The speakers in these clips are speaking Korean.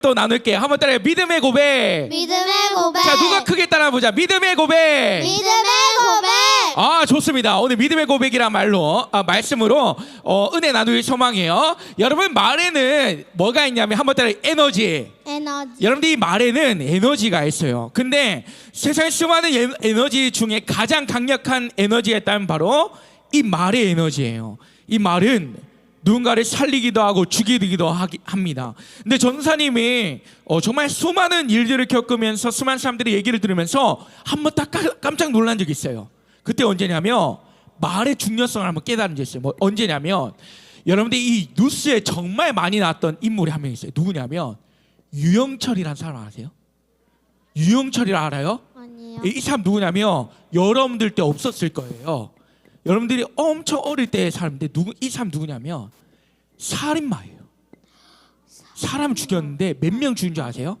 또 나눌게요. 한번 따라해. 믿음의 고백. 믿음의 고백. 자, 누가 크게 따라보자. 믿음의 고백. 믿음의 고백. 아, 좋습니다. 오늘 믿음의 고백이란 말씀으로 은혜 나누길 소망해요. 여러분, 말에는 뭐가 있냐면 한번 따라해. 에너지. 여러분들, 이 말에는 에너지가 있어요. 근데 세상에 수많은 에너지 중에 가장 강력한 에너지가 있다면 바로 이 말의 에너지예요. 이 말은 누군가를 살리기도 하고 죽이기도 합니다. 근데 전사님이 정말 수많은 일들을 겪으면서 수많은 사람들의 얘기를 들으면서 한번 딱 깜짝 놀란 적이 있어요. 그때 언제냐면 말의 중요성을 한번 깨달은 적이 있어요. 언제냐면 여러분들, 이 뉴스에 정말 많이 나왔던 인물이 한 명 있어요. 누구냐면 유영철이라는 사람 아세요? 유영철이라 알아요? 아니요. 이 사람 누구냐면 여러분들 때 없었을 거예요. 여러분들이 엄청 어릴 때의 사람인데 이 사람 누구냐면 살인마예요. 사람 죽였는데 몇 명 죽인 줄 아세요?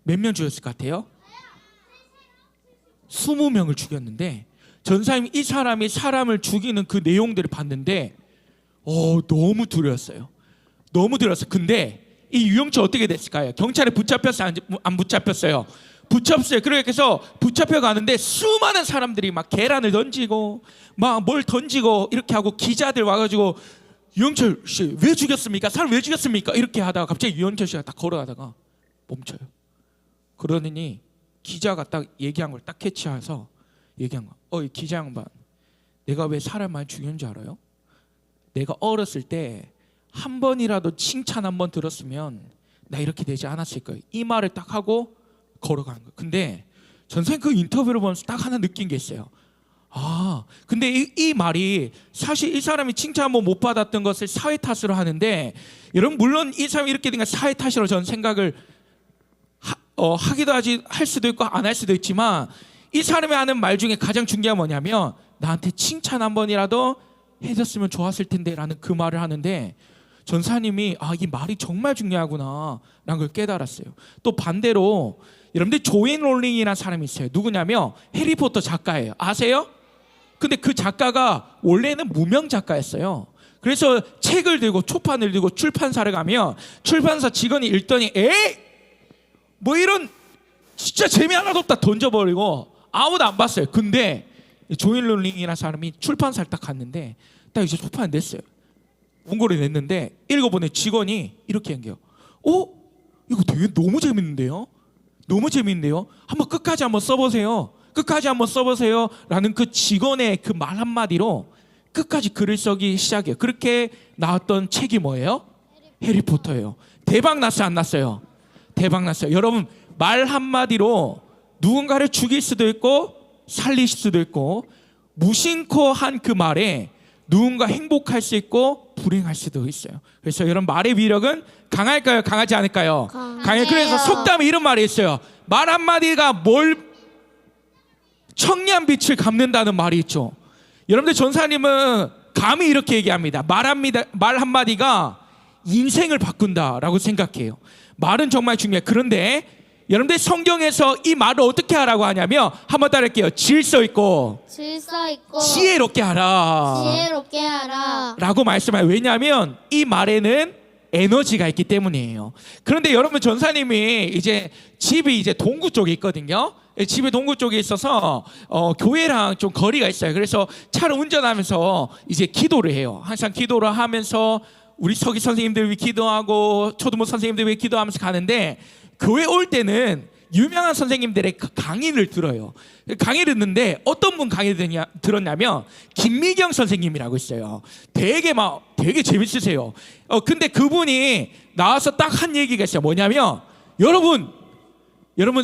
몇 명 죽였을 것 같아요? 20명을 죽였는데 전사님, 이 사람이 사람을 죽이는 그 내용들을 봤는데 너무 두려웠어요. 너무 두려웠어요. 근데 이 유영철 어떻게 됐을까요? 경찰에 붙잡혔어요? 안 붙잡혔어요? 붙잡혔어요. 그래서 붙잡혀 가는데 수많은 사람들이 막 계란을 던지고 막 뭘 던지고 이렇게 하고 기자들 와가지고 유영철 씨 왜 죽였습니까? 사람 왜 죽였습니까? 이렇게 하다가 갑자기 유영철 씨가 딱 걸어가다가 멈춰요. 그러더니 기자가 딱 얘기한 걸 딱 캐치해서 얘기한 거. 이 기자 양반, 내가 왜 사람 많이 죽였는지 알아요? 내가 어렸을 때 한 번이라도 칭찬 한 번 들었으면 나 이렇게 되지 않았을 거예요. 이 말을 딱 하고 걸어가는 거예요. 근데 전생님 그 인터뷰를 보면서 딱 하나 느낀 게 있어요. 근데 이 말이 사실 이 사람이 칭찬 한번 못 받았던 것을 사회 탓으로 하는데, 여러분, 물론 이 사람이 이렇게 된 건 사회 탓이라고 저는 생각을 하기도 할 수도 있고 안 할 수도 있지만, 이 사람이 하는 말 중에 가장 중요한 게 뭐냐면 나한테 칭찬 한 번이라도 해줬으면 좋았을 텐데 라는 그 말을 하는데, 전사님이 이 말이 정말 중요하구나 라는 걸 깨달았어요. 또 반대로 여러분들, 조앤 롤링이라는 사람이 있어요. 누구냐면 해리포터 작가예요. 아세요? 근데 그 작가가 원래는 무명 작가였어요. 그래서 책을 들고 초판을 들고 출판사를 가면 출판사 직원이 읽더니 뭐 이런 진짜 재미 하나도 없다 던져버리고 아무도 안 봤어요. 근데 조앤 롤링이라는 사람이 출판사를 딱 갔는데 딱 이제 초판을 냈어요. 원고를 냈는데 읽어보니 직원이 이렇게 한게요. 이거 되게 너무 재밌는데요? 너무 재밌는데요? 끝까지 한번 써보세요. 끝까지 한번 써보세요 라는 그 직원의 그 말 한마디로 끝까지 글을 쓰기 시작해요. 그렇게 나왔던 책이 뭐예요? 해리포터예요. 대박 났어요, 안 났어요? 대박 났어요. 여러분, 말 한마디로 누군가를 죽일 수도 있고 살릴 수도 있고, 무심코 한 그 말에 누군가 행복할 수 있고 불행할 수도 있어요. 그래서 여러분, 말의 위력은 강할까요? 강하지 않을까요? 강해요. 그래서 속담에 이런 말이 있어요. 말 한마디가 청량빛을 갚는다는 말이 있죠. 여러분들, 전사님은 감히 이렇게 얘기합니다. 말 한마디가 인생을 바꾼다라고 생각해요. 말은 정말 중요해요. 그런데 여러분들, 성경에서 이 말을 어떻게 하라고 하냐면 한번 따라할게요. 질서 있고 지혜롭게 하라 라고 말씀해요. 왜냐하면 이 말에는 에너지가 있기 때문이에요. 그런데 여러분, 전사님이 이제 집이 이제 동구 쪽에 있거든요. 집이 동구 쪽에 있어서 교회랑 좀 거리가 있어요. 그래서 차를 운전하면서 이제 기도를 해요. 항상 기도를 하면서 우리 서기 선생님들 위해 기도하고 초등부 선생님들 위해 기도하면서 가는데, 교회 올 때는 유명한 선생님들의 강의를 들어요. 강의를 듣는데 어떤 분 강의를 들었냐면 김미경 선생님이라고 있어요. 되게 재밌으세요. 근데 그분이 나와서 딱 한 얘기가 있어요. 뭐냐면 여러분,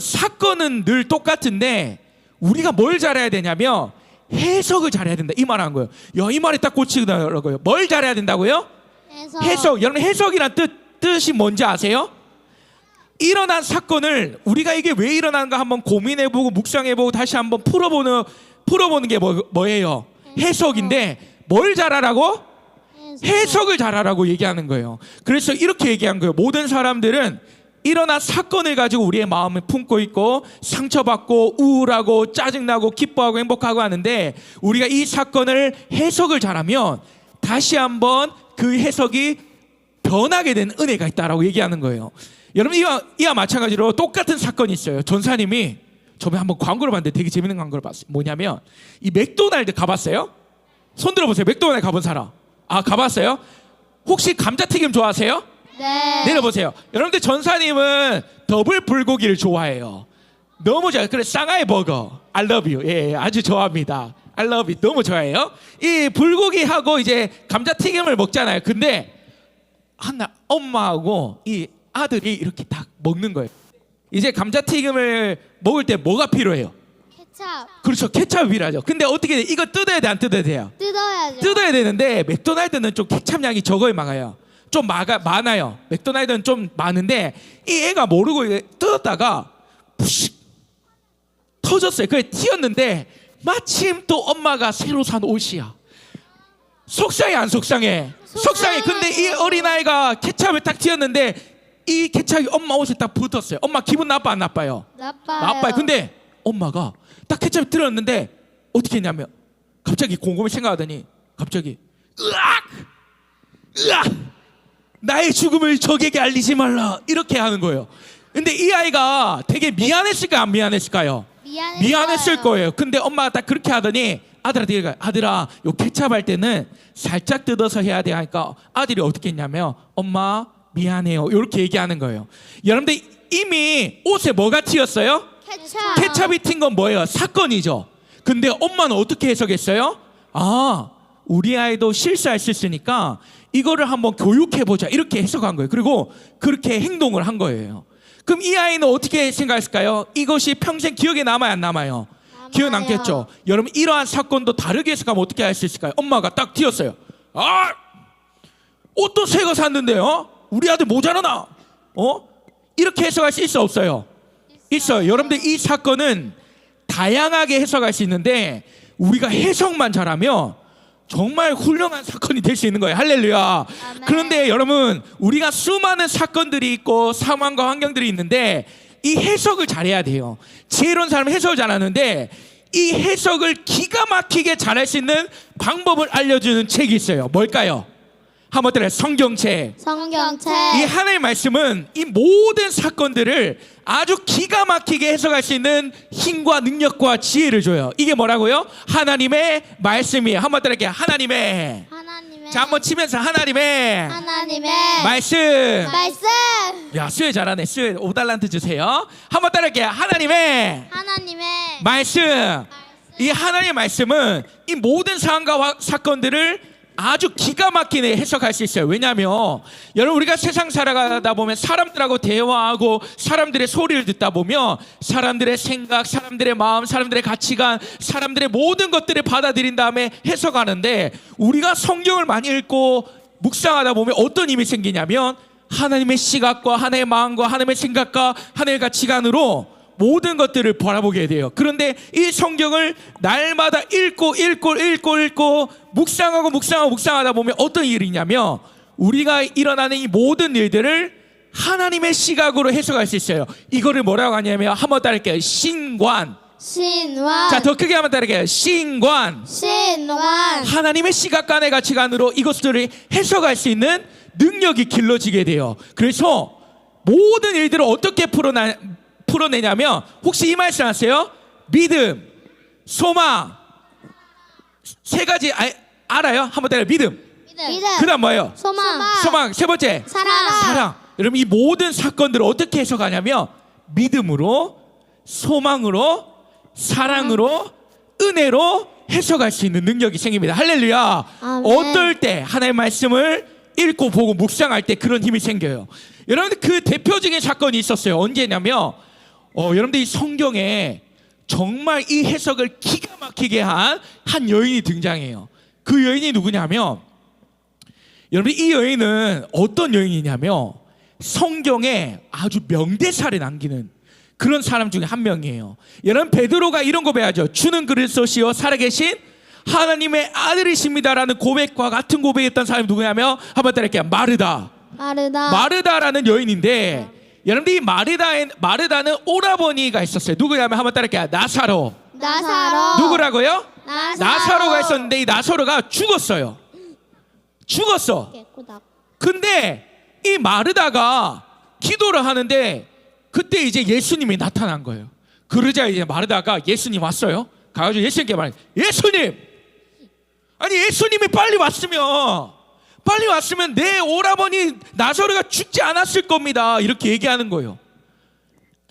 사건은 늘 똑같은데 우리가 뭘 잘해야 되냐면 해석을 잘해야 된다, 이 말 한 거예요. 이 말이 딱 꽂히더라고요. 뭘 잘해야 된다고요? 해석. 여러분, 해석이란 뜻이 뭔지 아세요? 일어난 사건을 우리가 이게 왜 일어나는가 한번 고민해보고 묵상해보고 다시 한번 풀어보는 게 뭐예요? 해석인데 뭘 잘하라고? 해석을 잘하라고 얘기하는 거예요. 그래서 이렇게 얘기한 거예요. 모든 사람들은 일어난 사건을 가지고 우리의 마음을 품고 있고 상처받고 우울하고 짜증나고 기뻐하고 행복하고 하는데, 우리가 이 사건을 해석을 잘하면 다시 한번 그 해석이 변하게 된 은혜가 있다라고 얘기하는 거예요. 여러분 이와 마찬가지로 똑같은 사건이 있어요. 전사님이 저번에 한번 광고를 봤는데 되게 재밌는 광고를 봤어요. 뭐냐면 이 맥도날드 가봤어요? 손 들어보세요. 맥도날드 가본 사람. 아, 가봤어요? 혹시 감자튀김 좋아하세요? 네. 내려보세요. 여러분들 전사님은 더블 불고기를 좋아해요. 너무 좋아요. 그래 쌍화의 버거 I love you. 예, 아주 좋아합니다. I love you. 너무 좋아해요. 이 불고기하고 이제 감자튀김을 먹잖아요. 근데 엄마하고 이 아들이 이렇게 딱 먹는 거예요. 이제 감자튀김을 먹을 때 뭐가 필요해요? 케찹. 그렇죠. 케찹이 필요하죠. 근데 어떻게 돼? 이거 뜯어야 돼, 안 뜯어야 돼요? 뜯어야죠. 뜯어야 되는데 맥도날드는 좀 케찹 양이 적어야 많아요. 좀 많아요. 맥도날드는 좀 많은데 이 애가 모르고 뜯었다가 푸식 터졌어요. 그게 튀었는데 마침 또 엄마가 새로 산 옷이야. 속상해 안 속상해? 속상해. 근데 이 어린아이가 케찹을 딱 튀었는데 이 케찹이 엄마 옷에 딱 붙었어요. 엄마 기분 나빠 안 나빠요? 나빠요. 근데 엄마가 딱 케찹을 들었는데 어떻게 했냐면 갑자기 곰곰이 생각하더니 갑자기 으악 나의 죽음을 적에게 알리지 말라 이렇게 하는 거예요. 근데 이 아이가 되게 미안했을까요? 안 미안했을까요? 미안했을 거예요. 근데 엄마가 딱 그렇게 하더니 아들한테 얘기해요. 아들아, 요 케찹 할 때는 살짝 뜯어서 해야 돼 하니까 아들이 어떻게 했냐면 엄마 미안해요 이렇게 얘기하는 거예요. 여러분들 이미 옷에 뭐가 튀었어요? 케찹이 튄 건 뭐예요? 사건이죠. 근데 엄마는 어떻게 해석했어요? 아, 우리 아이도 실수할 수 있으니까 이거를 한번 교육해보자 이렇게 해석한 거예요. 그리고 그렇게 행동을 한 거예요. 그럼 이 아이는 어떻게 생각했을까요? 이것이 평생 기억에 남아요 안 남아요? 기억에 남겠죠. 여러분 이러한 사건도 다르게 해석하면 어떻게 할 수 있을까요? 엄마가 딱 튀었어요. 아, 옷도 새 거 샀는데요 우리 아들 모자라나? 이렇게 해석할 수 있어 없어요? 있어요. 여러분들 이 사건은 다양하게 해석할 수 있는데 우리가 해석만 잘하면 정말 훌륭한 사건이 될 수 있는 거예요. 할렐루야. 그런데 여러분 우리가 수많은 사건들이 있고 상황과 환경들이 있는데 이 해석을 잘해야 돼요. 지혜로운 사람은 해석을 잘하는데 이 해석을 기가 막히게 잘할 수 있는 방법을 알려주는 책이 있어요. 뭘까요? 한번 들어요. 성경책. 이 하나님의 말씀은 이 모든 사건들을 아주 기가 막히게 해석할 수 있는 힘과 능력과 지혜를 줘요. 이게 뭐라고요? 하나님의 말씀이에요. 한번 들을게요. 하나님의. 자, 한번 치면서 하나님의 말씀. 야, 수혜 잘하네. 수혜 5달란트 주세요. 한번 따라할게요. 하나님의 말씀. 이 하나님의 말씀은 이 모든 상황과 사건들을 아주 기가 막히게 해석할 수 있어요. 왜냐하면 여러분 우리가 세상 살아가다 보면 사람들하고 대화하고 사람들의 소리를 듣다 보면 사람들의 생각, 사람들의 마음, 사람들의 가치관, 사람들의 모든 것들을 받아들인 다음에 해석하는데 우리가 성경을 많이 읽고 묵상하다 보면 어떤 힘이 생기냐면 하나님의 시각과 하나님의 마음과 하나님의 생각과 하나님의 가치관으로 모든 것들을 바라보게 돼요. 그런데 이 성경을 날마다 읽고 묵상하다 보면 어떤 일이 있냐면 우리가 일어나는 이 모든 일들을 하나님의 시각으로 해석할 수 있어요. 이거를 뭐라고 하냐면 한번 따라할게요. 신관. 자, 더 크게 한번 따라할게요. 신관. 하나님의 시각과 내 가치관으로 이것들을 해석할 수 있는 능력이 길러지게 돼요. 그래서 모든 일들을 어떻게 풀어내냐면 혹시 이 말씀 아세요? 믿음, 소망 세 가지 알아요? 한번 따라요. 믿음. 그 다음 뭐예요? 소망. 세 번째 사랑. 여러분 이 모든 사건들을 어떻게 해석하냐면 믿음으로, 소망으로, 사랑으로, 은혜로 해석할 수 있는 능력이 생깁니다. 할렐루야. 아멘. 어떨 때 하나님의 말씀을 읽고 보고 묵상할 때 그런 힘이 생겨요. 여러분들 그 대표적인 사건이 있었어요. 언제냐면 여러분들 이 성경에 정말 이 해석을 기가 막히게 한 여인이 등장해요. 그 여인이 누구냐면 여러분 이 여인은 어떤 여인이냐면 성경에 아주 명대사를 남기는 그런 사람 중에 한 명이에요. 여러분 베드로가 이런 고백하죠. 주는 그리스도시요 살아계신 하나님의 아들이십니다라는 고백과 같은 고백했던 사람이 누구냐면 한번 따라할게요. 마르다라는 여인인데 여러분들 이 마르다는 오라버니가 있었어요. 누구냐면 한번 따라할게요. 나사로. 누구라고요? 나사로가 있었는데 이 나사로가 죽었어. 근데 이 마르다가 기도를 하는데 그때 이제 예수님이 나타난 거예요. 그러자 이제 마르다가 예수님 왔어요. 가가지고 예수님께 말해, 예수님, 아니 예수님이 빨리 왔으면 내 오라버니 나사로가 죽지 않았을 겁니다. 이렇게 얘기하는 거예요.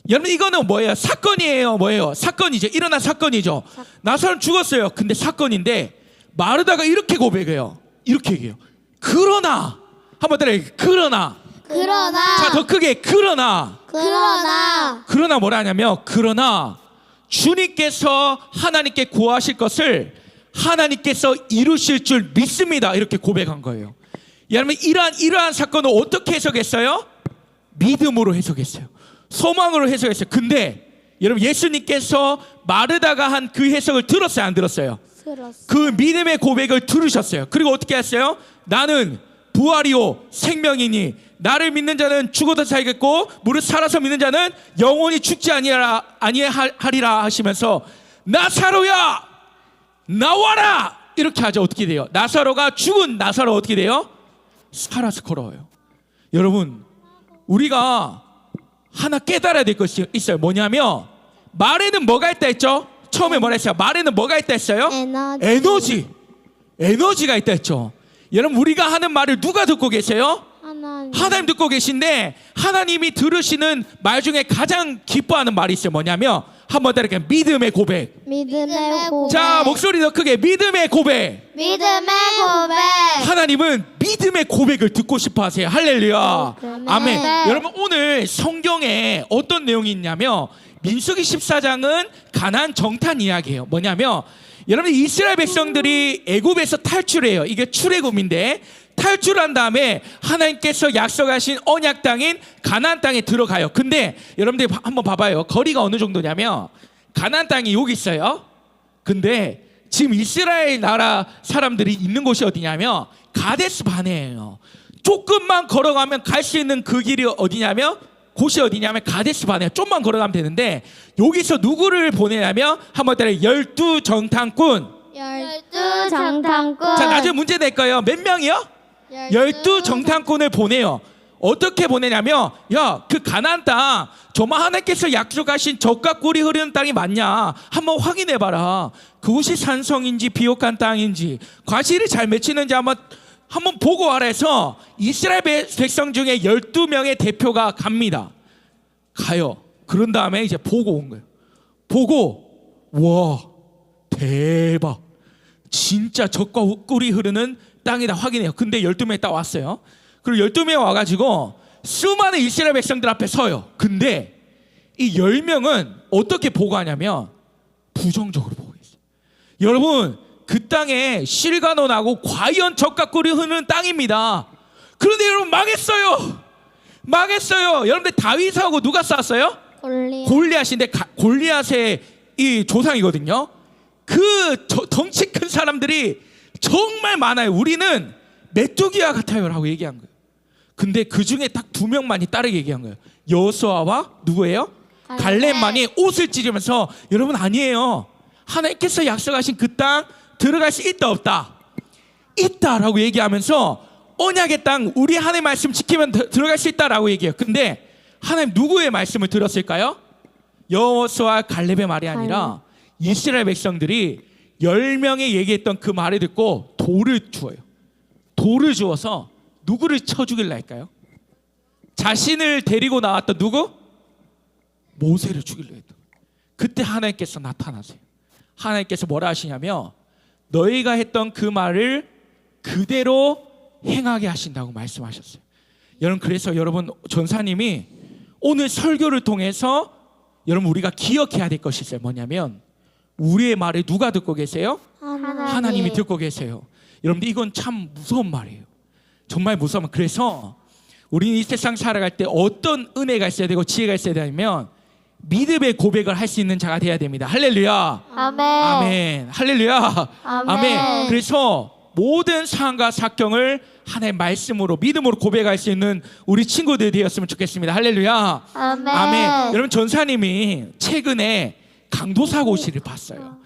여러분 이거는 뭐예요? 사건이에요. 뭐예요? 사건이죠. 일어난 사건이죠. 나사로는 죽었어요. 근데 사건인데 마르다가 이렇게 고백해요. 이렇게 얘기해요. 그러나, 한번 따라해. 그러나. 자, 더 크게. 그러나 뭐라 하냐면, 그러나 주님께서 하나님께 구하실 것을 하나님께서 이루실 줄 믿습니다. 이렇게 고백한 거예요. 여러분 이러한 사건을 어떻게 해석했어요? 믿음으로 해석했어요. 소망으로 해석했어요. 근데 여러분 예수님께서 마르다가 한 그 해석을 들었어요? 안 들었어요? 그 믿음의 고백을 들으셨어요. 그리고 어떻게 했어요? 나는 부활이요 생명이니 나를 믿는 자는 죽어도 살겠고 무릇 살아서 믿는 자는 영원히 죽지 아니하리라 하시면서 나사로야 나와라 이렇게 하죠. 어떻게 돼요? 나사로가 죽은 나사로 어떻게 돼요? 살아서 걸어와요. 여러분 우리가 하나 깨달아야 될 것이 있어요. 뭐냐면 말에는 뭐가 있다 했죠? 처음에 뭐라 했어요? 말에는 뭐가 있다 했어요? 에너지가 있다 했죠. 여러분 우리가 하는 말을 누가 듣고 계세요? 하나님 듣고 계신데 하나님이 들으시는 말 중에 가장 기뻐하는 말이 있어요. 뭐냐면 한번 따라해. 믿음의 고백. 자, 목소리 더 크게. 믿음의 고백. 하나님은 믿음의 고백을 듣고 싶어 하세요. 할렐루야. 아멘. 여러분 오늘 성경에 어떤 내용이 있냐면 민수기 14장은 가나안 정탐 이야기예요. 뭐냐면 여러분 이스라엘 백성들이 애굽에서 탈출해요. 이게 출애굽인데 탈출한 다음에 하나님께서 약속하신 언약 땅인 가나안 땅에 들어가요. 근데 여러분들 한번 봐봐요. 거리가 어느 정도냐면 가나안 땅이 여기 있어요. 근데 지금 이스라엘 나라 사람들이 있는 곳이 어디냐면 가데스 바네예요. 조금만 걸어가면 갈 수 있는 그 길이 어디냐면 곳이 어디냐면 가데스 바네예요. 좀만 걸어가면 되는데 여기서 누구를 보내냐면 한번 따라 12 정탐꾼. 자, 나중에 문제 낼 거예요. 몇 명이요? 12 정탐꾼을 보내요. 어떻게 보내냐면 야, 그 가나안 땅 정말 하나님께서 약속하신 젖과 꿀이 흐르는 땅이 맞냐 한번 확인해봐라. 그곳이 산성인지 비옥한 땅인지 과실이 잘 맺히는지 한번 보고 와라 해서 이스라엘 백성 중에 12명의 대표가 갑니다. 가요. 그런 다음에 이제 보고 온 거예요. 보고 와 대박 진짜 젖과 꿀이 흐르는 땅이다 확인해요. 근데 12명이 딱 왔어요. 그리고 12명 와가지고 수많은 이스라엘 백성들 앞에 서요. 근데 이 10명은 어떻게 보고 하냐면 부정적으로 보고 있어요. 여러분 그 땅에 실과도 나고 과연 젖과 꿀이 흐르는 땅입니다. 그런데 여러분 망했어요. 여러분들 다윗하고 누가 싸웠어요? 골리앗인데 골리앗의 이 조상이거든요. 그 덩치 큰 사람들이 정말 많아요. 우리는 메뚜기와 같아요 라고 얘기한 거예요. 근데 그 중에 딱 2명만이 따르게 얘기한 거예요. 여호수아와 누구예요? 갈렙만이 옷을 찢으면서 여러분 아니에요. 하나님께서 약속하신 그 땅 들어갈 수 있다 없다? 있다라고 얘기하면서 언약의 땅 우리 하나님의 말씀 지키면 들어갈 수 있다라고 얘기해요. 근데 하나님 누구의 말씀을 들었을까요? 여호수아 갈렙의 말이 아니라 이스라엘 백성들이 10명이 얘기했던 그 말을 듣고 돌을 주어요. 돌을 주어서 누구를 쳐 죽일라 할까요? 자신을 데리고 나왔던 누구? 모세를 죽일려 했던. 그때 하나님께서 나타나세요. 하나님께서 뭐라 하시냐면 너희가 했던 그 말을 그대로 행하게 하신다고 말씀하셨어요. 여러분 그래서 여러분 전사님이 오늘 설교를 통해서 여러분 우리가 기억해야 될 것이 있어요. 뭐냐면 우리의 말을 누가 듣고 계세요? 하나님이 듣고 계세요. 여러분들 이건 참 무서운 말이에요. 정말 무서운 말. 그래서 우리는 이 세상 살아갈 때 어떤 은혜가 있어야 되고 지혜가 있어야 되냐면 믿음의 고백을 할 수 있는 자가 되어야 됩니다. 할렐루야. 아멘. 할렐루야. 아멘. 그래서 모든 상황과 사경을 하나님의 말씀으로 믿음으로 고백할 수 있는 우리 친구들이 되었으면 좋겠습니다. 할렐루야. 아멘. 여러분 전사님이 최근에 강도사 고시를 봤어요.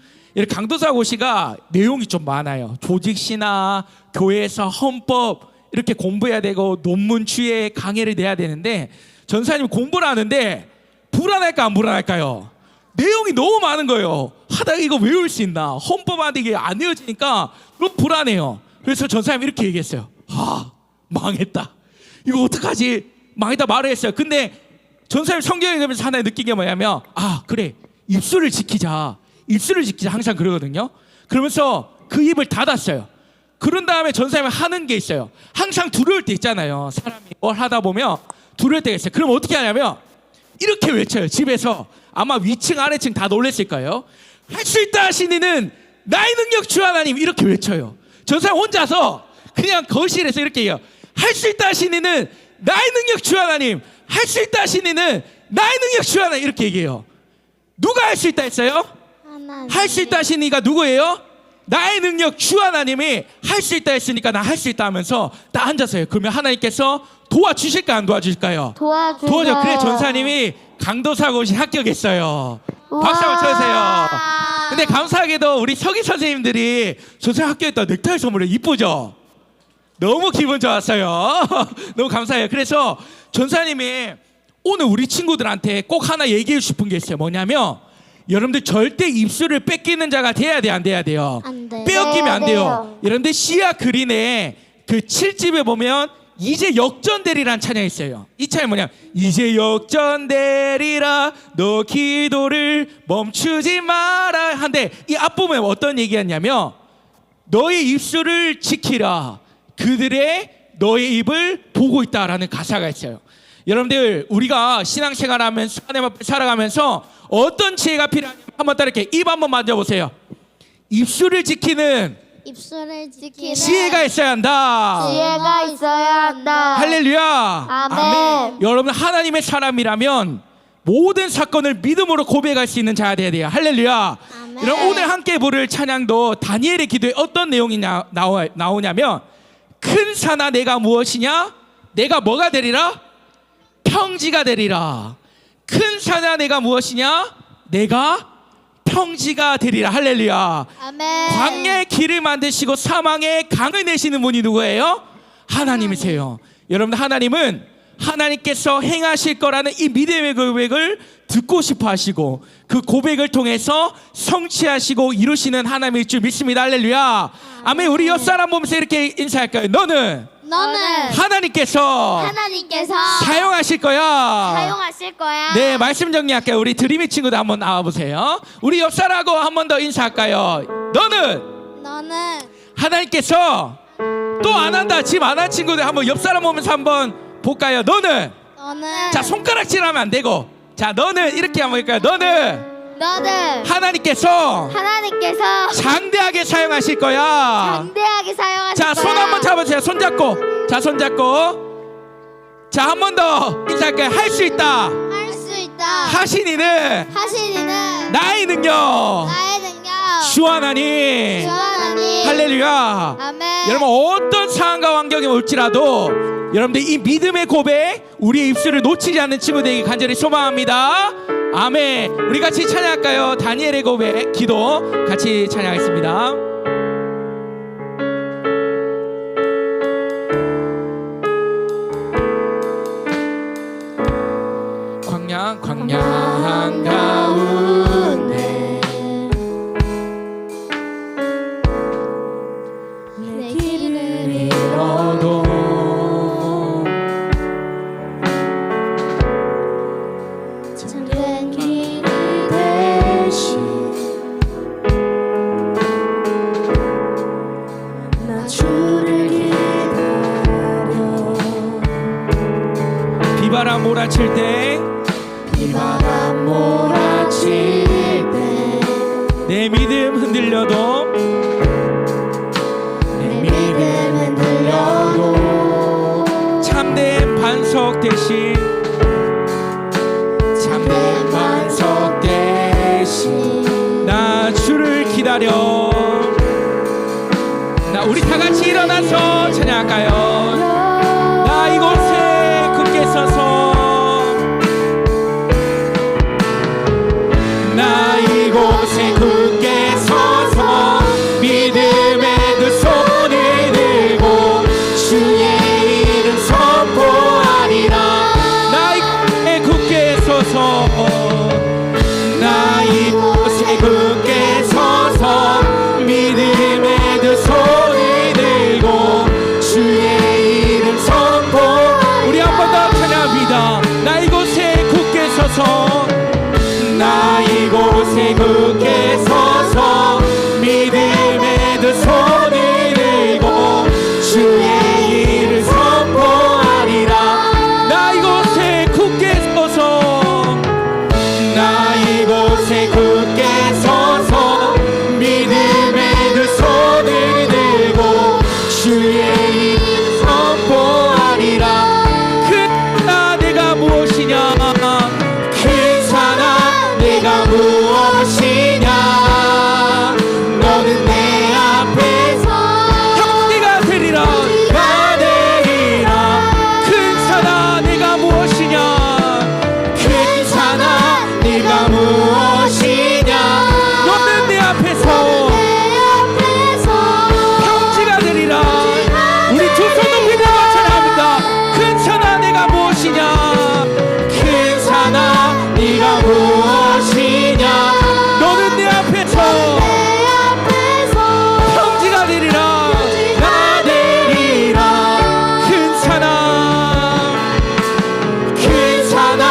강도사 고시가 내용이 좀 많아요. 조직신화, 교회에서 헌법 이렇게 공부해야 되고 논문 취해 강의를 내야 되는데 전사님이 공부를 하는데 불안할까 안 불안할까요? 내용이 너무 많은 거예요. 하다가 이거 외울 수 있나? 헌법하는데 이게 안 외워지니까 너무 불안해요. 그래서 전사님이 이렇게 얘기했어요. 망했다. 이거 어떡하지? 망했다 말을 했어요. 근데 전사님 성경에 읽으면서 하나 느낀 게 뭐냐면 그래, 입술을 지키자. 입술을 지키자 항상 그러거든요. 그러면서 그 입을 닫았어요. 그런 다음에 전사님이 하는 게 있어요. 항상 두려울 때 있잖아요. 사람이 뭘 하다 보면 두려울 때가 있어요. 그럼 어떻게 하냐면 이렇게 외쳐요. 집에서 아마 위층 아래층 다 놀랬을 거예요. 할 수 있다 하시니는 나의 능력 주 하나님, 이렇게 외쳐요. 전사님 혼자서 그냥 거실에서 이렇게 얘기해요. 할 수 있다 하시니는 나의 능력 주 하나님, 할 수 있다 하시니는 나의 능력 주 하나님, 이렇게 얘기해요. 누가 할 수 있다 했어요? 할 수 있다 하시니가 누구예요? 나의 능력 주 하나님이 할 수 있다 했으니까 나 할 수 있다 하면서 딱 앉아서요. 그러면 하나님께서 도와주실까 안 도와주실까요? 도와줘. 그래 전사님이 강도사고시 합격했어요. 박수 한번 쳐주세요. 근데 감사하게도 우리 서기 선생님들이 전사님 합격했다 넥타이 선물에 이쁘죠? 너무 기분 좋았어요. 너무 감사해요. 그래서 전사님이 오늘 우리 친구들한테 꼭 하나 얘기해 싶은 게 있어요. 뭐냐면 여러분들 절대 입술을 뺏기는 자가 돼야 돼, 안 돼야 돼요? 안 돼요. 빼앗기면 안 돼요. 여러분들 시야 그린에 그 7집에 보면 이제 역전되리란 찬양이 있어요. 이 찬양이 뭐냐? 이제 역전되리라 너 기도를 멈추지 마라 한데 이 앞부분에 어떤 얘기였냐면 너의 입술을 지키라 그들의 너의 입을 보고 있다라는 가사가 있어요. 여러분들 우리가 신앙생활하면서 하나님 앞에 살아가면서 어떤 지혜가 필요하냐면 한번 따라 이렇게 입 한번 만져보세요. 입술을 지키는 지혜가 있어야 한다. 지혜가 있어야 한다. 할렐루야. 아멘. 여러분 하나님의 사람이라면 모든 사건을 믿음으로 고백할 수 있는 자가 돼야 돼요. 할렐루야. 아멘. 여러분 오늘 함께 부를 찬양도 다니엘의 기도에 어떤 내용이 나오냐면 큰 산아 내가 무엇이냐? 내가 뭐가 되리라? 평지가 되리라. 큰 산아 내가 무엇이냐? 내가 평지가 되리라. 할렐루야. 아멘. 광야의 길을 만드시고 사망의 강을 내시는 분이 누구예요? 하나님이세요. 여러분 하나님은 하나님께서 행하실 거라는 이 믿음의 고백을 듣고 싶어 하시고 그 고백을 통해서 성취하시고 이루시는 하나님일 줄 믿습니다. 할렐루야. 아멘. 우리 옆 사람 보면서 이렇게 인사할까요? 너는 하나님께서 사용하실 거야. 네, 말씀 정리할까요? 우리 드림이 친구들 한번 나와보세요. 우리 옆 사람하고 한 번 더 인사할까요? 너는 하나님께서 또 안 한다. 지금 안 한 친구들 한번 옆 사람 보면서 한번 볼까요? 너는 자 손가락질하면 안 되고 자 너는 이렇게 한번 할까요? 너는 하나님께서 장대하게 사용하실 거야. 자 손 한번 잡아주세요. 손잡고 자 손잡고 자 한 번 더 인사할까요? 할 수 있다 하시니는 나의 능력 주 하나님. 할렐루야. 아멘. 여러분 어떤 상황과 환경이 올지라도 여러분들 이 믿음의 고백 우리의 입술을 놓치지 않는 친구들에게 간절히 소망합니다. 아멘. 우리 같이 찬양할까요? 다니엘의 고백 기도 같이 찬양하겠습니다. 광야 한가운데 내 길을 잃어도 참된 길이 대신 나 주를 기다려 비바람 몰아칠 때 비바람 몰아칠 때 내 믿음 흔들려도 내 믿음 흔들려도 참된 반석 대신 참된 반석 대신 나 주를 기다려. 나 우리 다 같이 일어나서 찬양할까요? 나 이곳에 굳게 서서 나 이곳에 굳게 서서 믿음의 두 손을 들고 주의 이름 선포하리라. 서서 나 이곳에 굳게 서서 믿음의 두 손을 들고 주의 이름 선포. 우리 한 번 더 찬양합니다. 나 이곳에 굳게 서서 나 이곳에 굳게 서서 믿음의 두 손을 들고 주의 이름 선포하리라. 나 이곳에 굳게 서서 나 이곳에 굳게 서서 믿음의 두 손을 들고 주의 이름 선포하리라. 그나 내가 무엇이냐 괜찮아 내가 무엇이냐 너는 내 앞에서 형제가 되리라 나 되리라. 괜찮아 내가 무엇이냐 괜찮아 네가 무엇이냐 너는 내 앞에서 형제가 되리라. 우리 두 손 높이 들고 찬양합니다. 괜찮아 내가 무엇이냐 괜찮아 네가 무엇이냐 너는 내 앞에서 형제가 되리라 나 되리라. 괜찮아 괜찮아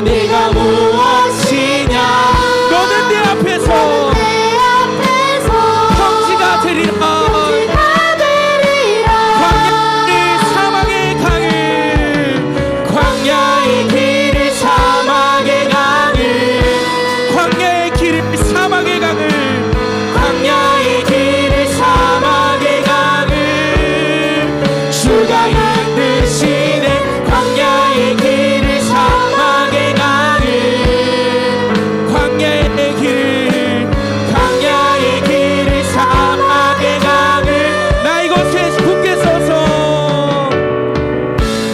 네가 무엇이냐 너는 내 앞에서 형제가 되리라. 광야의 길을 사막의 강을 광야의 길을 사막의 강을 광야의 길을 사막의 강을 주가 이끄시네. 광야의 길을 사막의 강을 광야의 길을 사막의 강을 나 이곳에 굳게 서서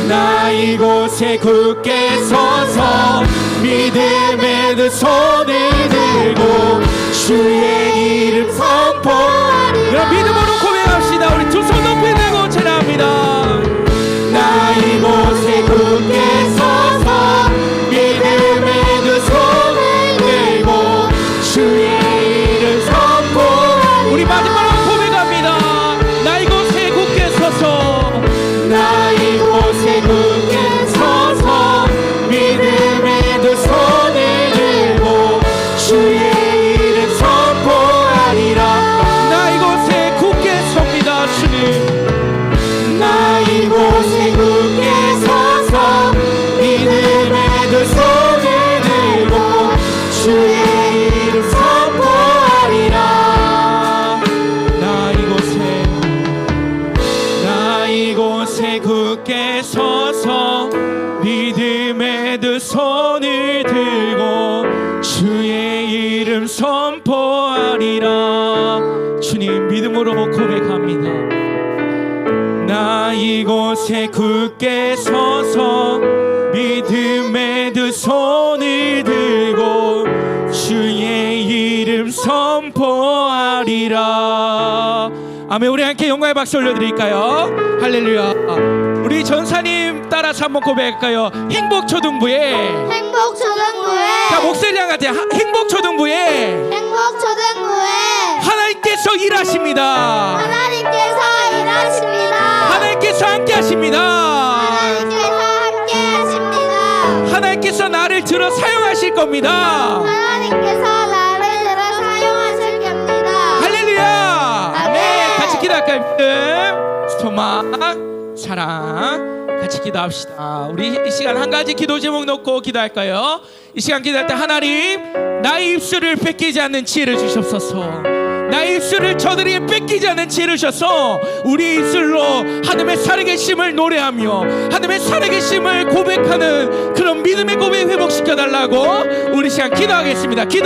나 이곳에 굳게 서서 믿음의 두 손을 들고 주의 이름 선포하리라. 믿음으로 고백합시다. 우리 두 손 높이 들고 찬양합니다. 나 이곳에 굳게 서서 믿음의 두 손을 들고 주의 이름 선포하리라. 우리 마지막으로 고백합니다. 나 이곳에 굳게 서서 나 이곳에 굳게 서서 믿음의 두 손을 들고 주의 이름 선포하리라. 나 이곳에 굳게 섭니다 주님. 나 이곳에 굳게 서서 믿음의 두 손을 들고 주의 이름 선포하리라. 나 이곳에 굳게 서서 믿음의 두 손을 들고 주의 이름 선포하리라. 주님 믿음으로 고백합니다. 나 이곳에 굳게 서서 믿음의 두 손을 들고 주의 이름 선포하리라. 아멘. 우리 함께 영광의 박수 올려드릴까요? 할렐루야. 우리 전사님 따라서 한번 고백할까요? 행복초등부에 자 목소리 향하세. 행복초등부에 하나님께서 일하십니다. 하나님께서 함께 하십니다. 하나님께서 나를 들어 사용하실 겁니다. 할렐루야. 아멘. 같이 기도할까요? 믿음, 소망, 사랑 같이 기도합시다. 우리 이 시간 한 가지 기도 제목 놓고 기도할까요? 이 시간 기도할 때 하나님 나의 입술을 뺏기지 않는 지혜를 주시옵소서. 나의 입술을 저들에게 뺏기지 않는 지혜를 주셔서 우리 입술로 하나님의 살아계심을 노래하며 하나님의 살아계심을 고백하는 그런 믿음의 고백 회복시켜달라고 우리 시간 기도하겠습니다. 기도